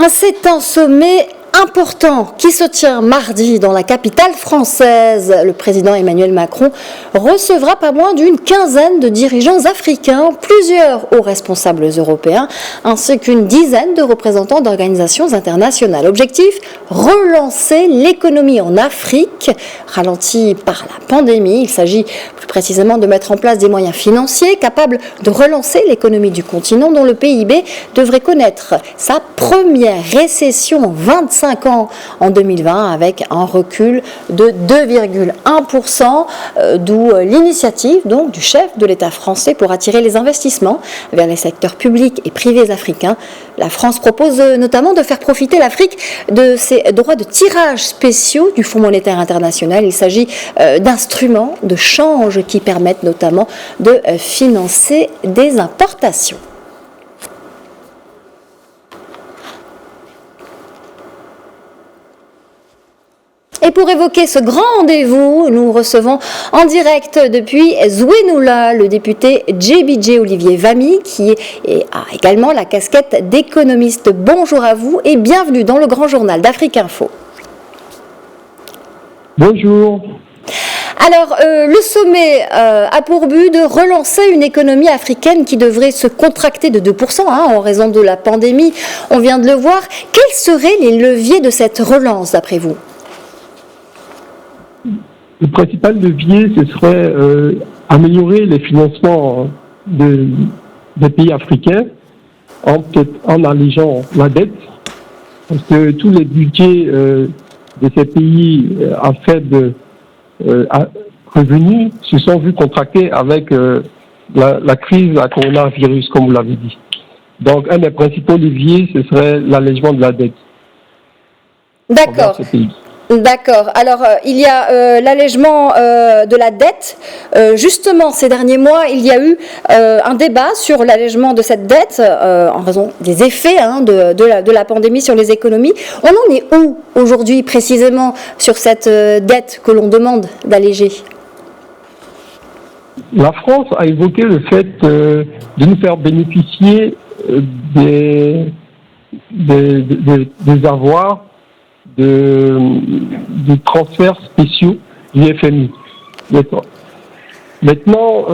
C'est un sommet important qui se tient mardi dans la capitale française. Le président Emmanuel Macron recevra pas moins d'une quinzaine de dirigeants africains, plusieurs hauts responsables européens, ainsi qu'une dizaine de représentants d'organisations internationales. Objectif, relancer l'économie en Afrique, ralentie par la pandémie. Il s'agit plus précisément de mettre en place des moyens financiers capables de relancer l'économie du continent dont le PIB devrait connaître sa première récession en 25 ans en 2020 avec un recul de 2,1%, d'où l'initiative donc du chef de l'État français pour attirer les investissements vers les secteurs publics et privés africains. La France propose notamment de faire profiter l'Afrique de ses droits de tirage spéciaux du Fonds monétaire international. Il s'agit d'instruments de change qui permettent notamment de financer des importations. Et pour évoquer ce grand rendez-vous, nous recevons en direct depuis Zouenoula le député JBJ Olivier Vamy, qui a également la casquette d'économiste. Bonjour à vous et bienvenue dans le grand journal d'Afrique Info. Bonjour. Alors, le sommet a pour but de relancer une économie africaine qui devrait se contracter de 2% en raison de la pandémie. On vient de le voir. Quels seraient les leviers de cette relance, d'après vous ? Le principal levier, ce serait améliorer les financements des pays africains en allégeant la dette, parce que tous les budgets de ces pays à faible revenu se sont vus contracter avec la crise à coronavirus, comme vous l'avez dit. Donc, un des principaux leviers, ce serait l'allègement de la dette. D'accord. D'accord. Alors, il y a l'allègement de la dette. Justement, ces derniers mois, il y a eu un débat sur l'allègement de cette dette en raison des effets de la pandémie sur les économies. On en est où aujourd'hui précisément sur cette dette que l'on demande d'alléger ? La France a évoqué le fait de nous faire bénéficier des avoirs de transferts spéciaux du FMI. Maintenant,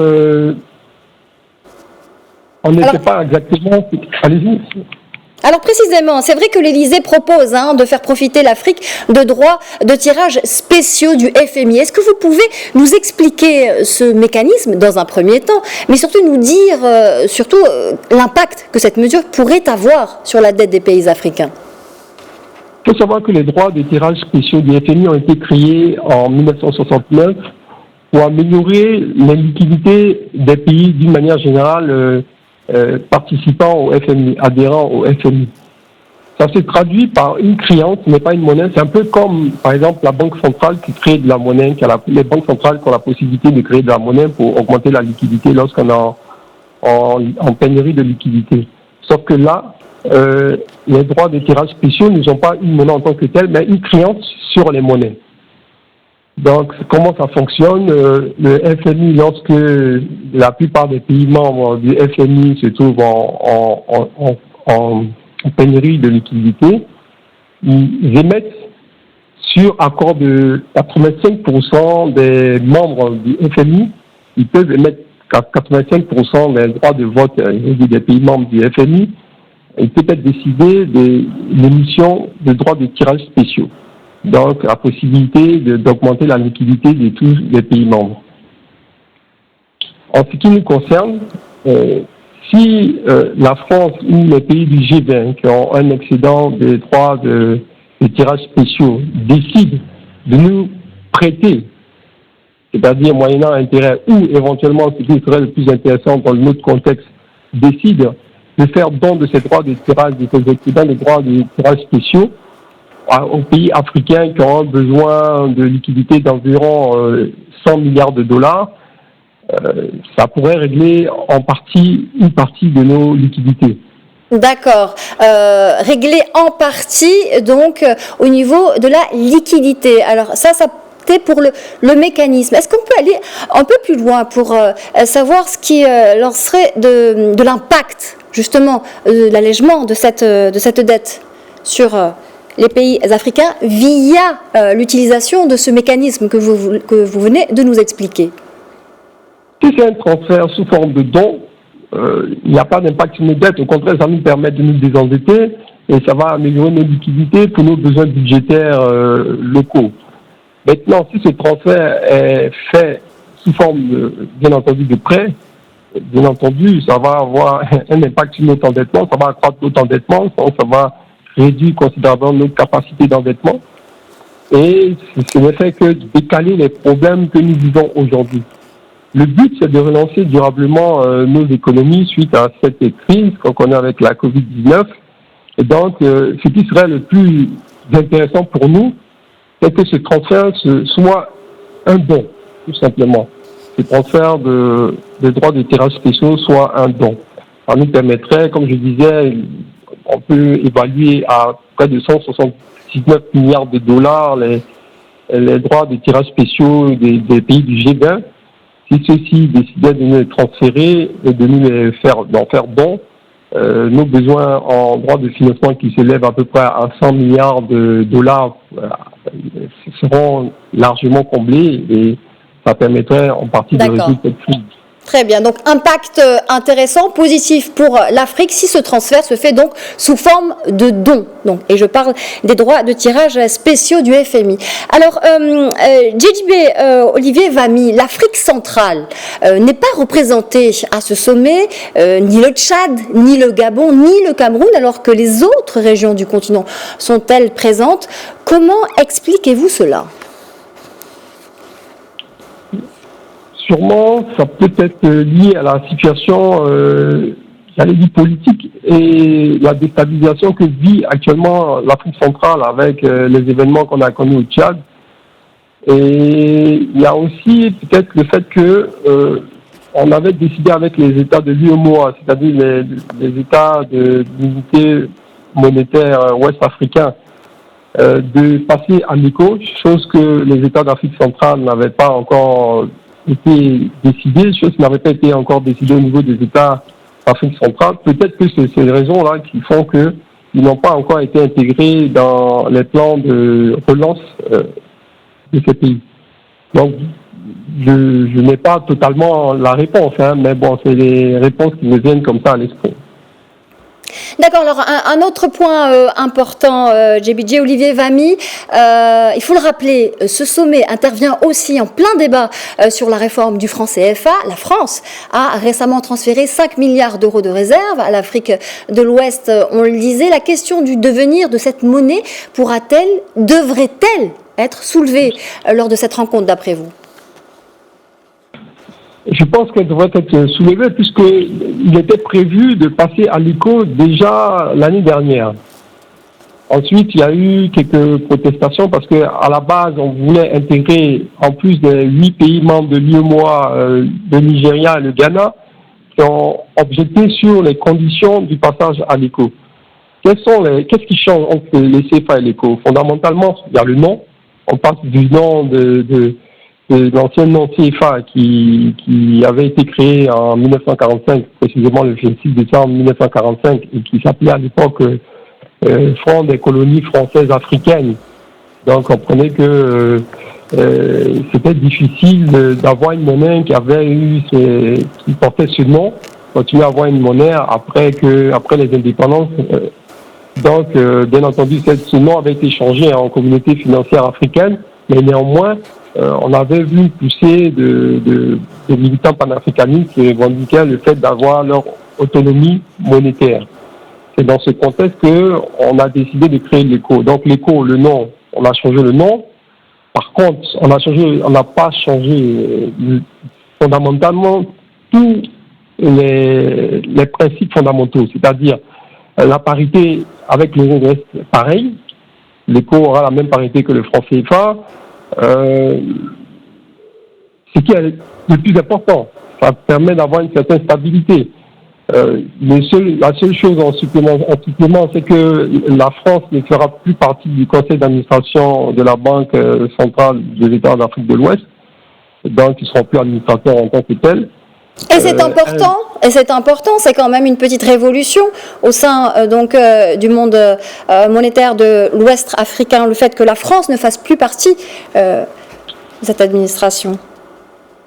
on ne sait pas exactement... Allez-y. Alors précisément, c'est vrai que l'Élysée propose de faire profiter l'Afrique de droits de tirage spéciaux du FMI. Est-ce que vous pouvez nous expliquer ce mécanisme dans un premier temps, mais surtout nous dire l'impact que cette mesure pourrait avoir sur la dette des pays africains ? Il faut savoir que les droits de tirage spéciaux du FMI ont été créés en 1969 pour améliorer les liquidités des pays d'une manière générale participant au FMI, adhérents au FMI. Ça se traduit par une créance, mais pas une monnaie. C'est un peu comme, par exemple, la Banque centrale qui crée de la monnaie, les banques centrales qui ont la possibilité de créer de la monnaie pour augmenter la liquidité lorsqu'on est en pénurie de liquidité. Sauf que là, les droits de tirage spéciaux ne sont pas une monnaie en tant que telle, mais une créance sur les monnaies. Donc, comment ça fonctionne ? Le FMI, lorsque la plupart des pays membres du FMI se trouvent en pénurie de liquidité, ils émettent sur accord de 85% des membres du FMI, ils peuvent émettre 85% des droits de vote des pays membres du FMI. Il peut être décidé de l'émission de droits de tirage spéciaux. Donc, la possibilité d'augmenter la liquidité de tous les pays membres. En ce qui nous concerne, si la France ou les pays du G20 qui ont un excédent de droits de tirage spéciaux décident de nous prêter, c'est-à-dire moyennant intérêt, ou éventuellement, ce qui serait le plus intéressant dans notre contexte, décident de faire don de ces droits de tirage, de ces excédents de droits de tirage spéciaux aux pays africains qui ont besoin de liquidités d'environ 100 milliards de dollars, ça pourrait régler une partie de nos liquidités. D'accord. Régler en partie, donc, au niveau de la liquidité. Alors, ça pour le mécanisme. Est-ce qu'on peut aller un peu plus loin pour savoir ce qui lancerait de l'impact, justement, l'allègement de cette dette ? sur les pays africains via l'utilisation de ce mécanisme que vous venez de nous expliquer? Si c'est un transfert sous forme de don, il n'y a pas d'impact sur nos dettes. Au contraire, ça nous permet de nous désendetter et ça va améliorer nos liquidités pour nos besoins budgétaires locaux. Maintenant, si ce transfert est fait sous forme, bien entendu, de prêt, bien entendu, ça va avoir un impact sur notre endettement, ça va accroître notre endettement, ça va réduire considérablement notre capacité d'endettement. Et ce ne fait que décaler les problèmes que nous vivons aujourd'hui. Le but, c'est de relancer durablement nos économies suite à cette crise qu'on connaît avec la Covid-19. Et donc, ce qui serait le plus intéressant pour nous, c'est que ce transfert soit un don, tout simplement. Ce transfert de droits de tirage spéciaux soit un don. Ça nous permettrait, comme je disais, on peut évaluer à près de 179 milliards de dollars les droits de tirage spéciaux des pays du G20. Si ceux-ci décidaient de nous les transférer et de nous les d'en faire don, nos besoins en droits de financement qui s'élèvent à peu près à 100 milliards de dollars seront largement comblés et ça permettrait en partie de résoudre cette crise. Très bien, donc impact intéressant, positif pour l'Afrique si ce transfert se fait donc sous forme de don. Donc, et je parle des droits de tirage spéciaux du FMI. Alors, JJB Olivier Vamy, l'Afrique centrale n'est pas représentée à ce sommet, ni le Tchad, ni le Gabon, ni le Cameroun, alors que les autres régions du continent sont-elles présentes. Comment expliquez-vous cela ? Sûrement, ça peut être lié à la situation, j'allais dire politique et la déstabilisation que vit actuellement l'Afrique centrale avec les événements qu'on a connus au Tchad. Et il y a aussi peut-être le fait que on avait décidé avec les États de l'UEMOA, c'est-à-dire les États de l'unité monétaire ouest-africain, de passer à l'ECO, chose que les États d'Afrique centrale n'avaient pas encore été décidé, chose qui n'avait pas été encore décidée au niveau des États d'Afrique centrale. Peut-être que c'est ces raisons-là qui font qu'ils n'ont pas encore été intégrés dans les plans de relance de ces pays. Donc, je n'ai pas totalement la réponse, mais bon, c'est les réponses qui me viennent comme ça à l'esprit. D'accord, alors un autre point important, JBJ Olivier Vamy, il faut le rappeler, ce sommet intervient aussi en plein débat sur la réforme du franc CFA. La France a récemment transféré 5 milliards d'euros de réserves à l'Afrique de l'Ouest. On le disait, la question du devenir de cette monnaie devrait-elle être soulevée lors de cette rencontre d'après vous ? Je pense qu'elle devrait être soulevée puisqu'il était prévu de passer à l'ECO déjà l'année dernière. Ensuite, il y a eu quelques protestations parce que à la base, on voulait intégrer, en plus des 8 pays membres de l'UEMOA, le Nigeria et le Ghana, qui ont objecté sur les conditions du passage à l'ECO. Qu'est-ce qui change entre les CFA et l'ECO ? Fondamentalement, il y a le nom. On passe du nom de l'ancien nom CFA qui avait été créé en 1945, précisément le 26 décembre 1945, et qui s'appelait à l'époque Front des colonies françaises africaines. Donc, on comprenait que c'était difficile d'avoir une monnaie qui portait ce nom, continuer à avoir une monnaie après les indépendances. Donc, bien entendu, ce nom avait été changé en communauté financière africaine, mais néanmoins, on avait vu une poussée de militants panafricanistes qui revendiquaient le fait d'avoir leur autonomie monétaire. C'est dans ce contexte qu'on a décidé de créer l'ECO. Donc l'ECO, le nom, on a changé le nom. Par contre, on n'a pas changé fondamentalement tous les principes fondamentaux, c'est-à-dire la parité avec l'euro reste pareil. L'ECO aura la même parité que le franc CFA. Ce qui est le plus important, ça permet d'avoir une certaine stabilité. La seule chose en supplément, c'est que la France ne fera plus partie du conseil d'administration de la Banque centrale des États d'Afrique de l'Ouest, donc ils ne seront plus administrateurs en tant que tels. Et c'est important, c'est quand même une petite révolution au sein du monde monétaire de l'Ouest africain, le fait que la France ne fasse plus partie de cette administration.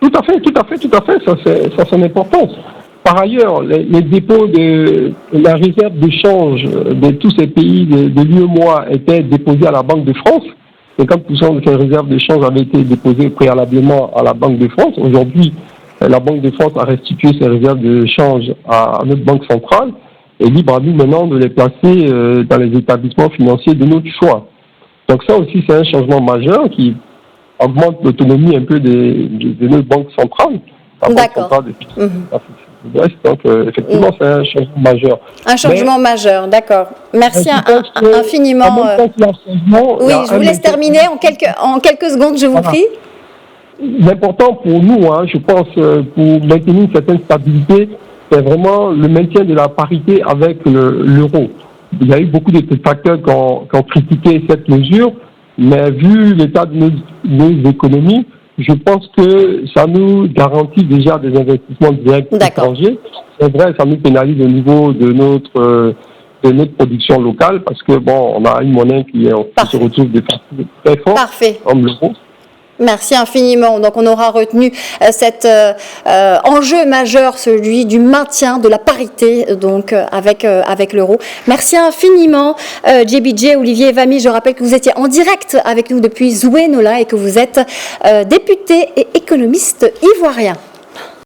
Tout à fait, ça a son importance. Par ailleurs, les dépôts de la réserve de change de tous ces pays de l'UEMOA étaient déposés à la Banque de France. 50% de ces réserves de change avaient été déposées préalablement à la Banque de France. Aujourd'hui, la Banque de France a restitué ses réserves de change à notre banque centrale et libre à nous maintenant de les placer dans les établissements financiers de notre choix. Donc ça aussi, c'est un changement majeur qui augmente l'autonomie un peu de notre banque centrale. D'accord. Donc effectivement, c'est un changement majeur. Un changement majeur, d'accord. Merci infiniment. Oui, je vous laisse terminer en quelques secondes, je vous prie. L'important pour nous, je pense, pour maintenir une certaine stabilité, c'est vraiment le maintien de la parité avec l'euro. Il y a eu beaucoup de facteurs qui ont critiqué cette mesure, mais vu l'état de nos économies, je pense que ça nous garantit déjà des investissements directs étrangers. C'est vrai, ça nous pénalise au niveau de notre production locale parce que on a une monnaie qui se retrouve de façon très forte, comme l'euro. Merci infiniment. Donc on aura retenu cet enjeu majeur, celui du maintien de la parité avec l'euro. Merci infiniment JBJ, Olivier Vamy. Je rappelle que vous étiez en direct avec nous depuis Zouénola et que vous êtes député et économiste ivoirien.